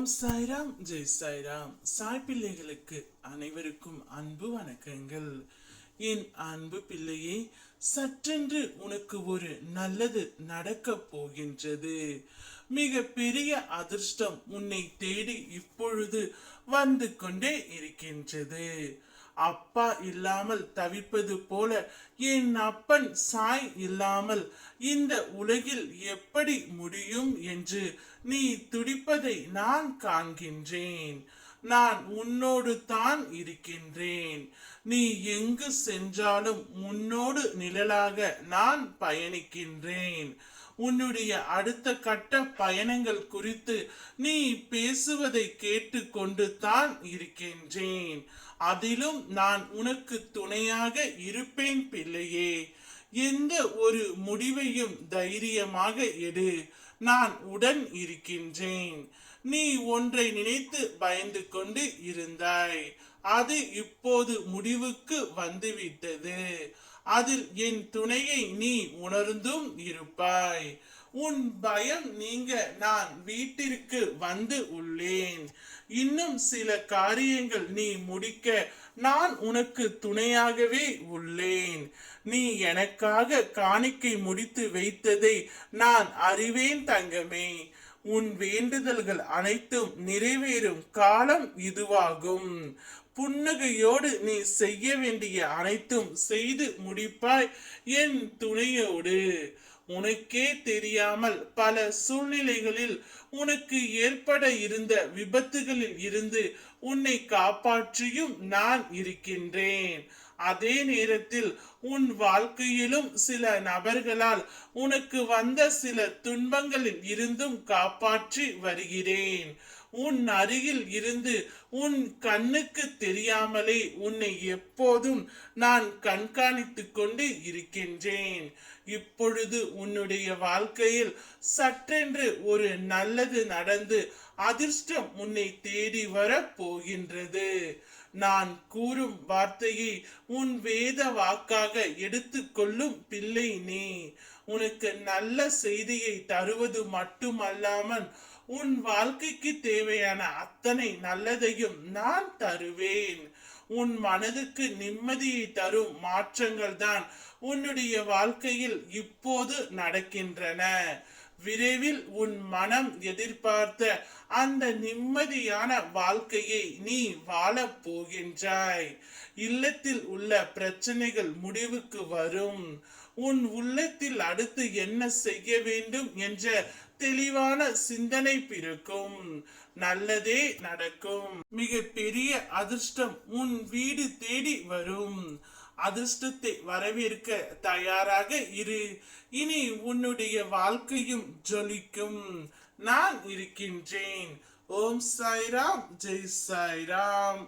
சாய்ராம் ஜெய் சாய்ராம். சாய் பிள்ளைகளுக்கு அனைவருக்கும் அன்பு வணக்கங்கள். என் அன்பு பிள்ளையே, சற்றென்று உனக்கு ஒரு நல்லது நடக்கப் போகின்றது. மிக பெரிய அதிர்ஷ்டம் உன்னை தேடி இப்பொழுது வந்து கொண்டே இருக்கின்றது. அப்பா இல்லாமல் தவிப்பது போல என் அப்பன் சாய் இல்லாமல் இந்த உலகில் எப்படி முடியும் என்று நீ துடிப்பதை நான் காண்கின்றேன். நான் உன்னோடு தான் இருக்கின்றேன். நீ எங்கு சென்றாலும் உன்னோடு நிழலாக நான் பயணிக்கின்றேன். உன்னுடைய அடுத்த கட்ட பயணங்கள் குறித்து நீ பேசுவதை கேட்டு கொண்டு தான் இருக்கின்றேன். அதிலும் நான் உனக்கு துணையாக இருப்பேன் பிள்ளையே. எந்த ஒரு முடிவையும் தைரியமாக எடு. நான் உடன் இருக்கின்றேன். நீ ஒன்றை நினைத்து பயந்து கொண்டு இருந்தாய். அது இப்போது முடிவுக்கு வந்துவிட்டது. அதில் என் துணையை நீ உணர்ந்தும் இருப்பாய். உன் பயம் நீங்க நான் வீட்டிற்கு வந்து உள்ளேன். இன்னும் சில காரியங்கள் நீ முடிக்க நான் உனக்கு துணையாகவே உள்ளேன். நீ எனக்காக காணிக்கை முடித்து வைத்ததை நான் அறிவேன் தங்கமே. உன் வேண்டுதல்கள் அனைத்தும் நிறைவேறும் காலம் இதுவாகும். புன்னகையோடு நீ செய்ய வேண்டிய அனைத்தும் செய்து முடிப்பாய் என் துணையோடு. உனக்கே தெரியாமல் பல சூழ்நிலைகளில் உனக்கு ஏற்பட இருந்த விபத்துகளில் இருந்து உன்னை காப்பாற்றியும் நான் இருக்கின்றேன். அதே நேரத்தில் உன் வாழ்க்கையிலும் சில நபர்களால் உனக்கு வந்த சில துன்பங்களில் இருந்தும் காப்பாற்றி வருகிறேன். உன் அருகில் இருந்து உன் கண்ணுக்கு தெரியாமலே உன்னை எப்போதும் நான் கண்காணித்துக் கொண்டு இருக்கின்றேன். இப்பொழுது உன்னுடைய வாழ்க்கையில் சற்றென்று ஒரு நல்லது நடந்து அதிர்ஷ்டம் உன்னை தேடி வர போகின்றது. நான் கூறும் வார்த்தையை உன் வேத வாக்காக எடுத்துக்கொள்ளும் பிள்ளை நீ. உனக்கு நல்ல செய்தியை தருவது மட்டுமல்லாமல் உன் வாழ்க்கைக்கு தேவையான அத்தனை நல்லதையும் நான் தருவேன். உன் மனதுக்கு நிம்மதியை தரும் மாற்றங்கள் தான் உன்னுடைய வாழ்க்கையில் இப்போது நடக்கின்றன. விரைவில் உன் மனம் எதிர்பார்த்த அந்த நிம்மதியான வாழ்க்கையை நீ வாழப் போகின்றாய். இல்லத்தில் உள்ள பிரச்சனைகள் முடிவுக்கு வரும். உன் உள்ளத்தில் அடுத்து என்ன செய்ய வேண்டும் என்ற தெளிவான சிந்தனை பிறக்கும். நல்லதே நடக்கும். மிக பெரிய அதிர்ஷ்டம் உன் வீடு தேடி வரும். அதிர்ஷ்டத்தை வரவேற்க தயாராக இரு. இனி உன்னுடைய வாழ்க்கையும் ஜொலிக்கும். நான் இருக்கின்றேன். ஓம் சாய்ராம் ஜெய் சாய்ராம்.